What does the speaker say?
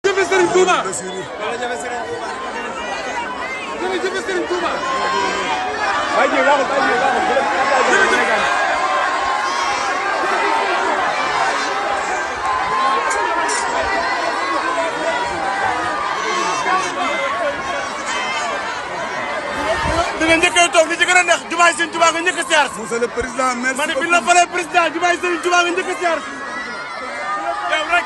jërëjëf Serigne Touba jërëjëf Serigne Touba jërëjëf Serigne Touba dina njëkkee toog li ci gën a neex jumaay Serigne Touba nga njëkk a siyaar monsieur le président merci ma ne bi la falee président jumaay Serigne Touba nga njëkk a siyaar yow rek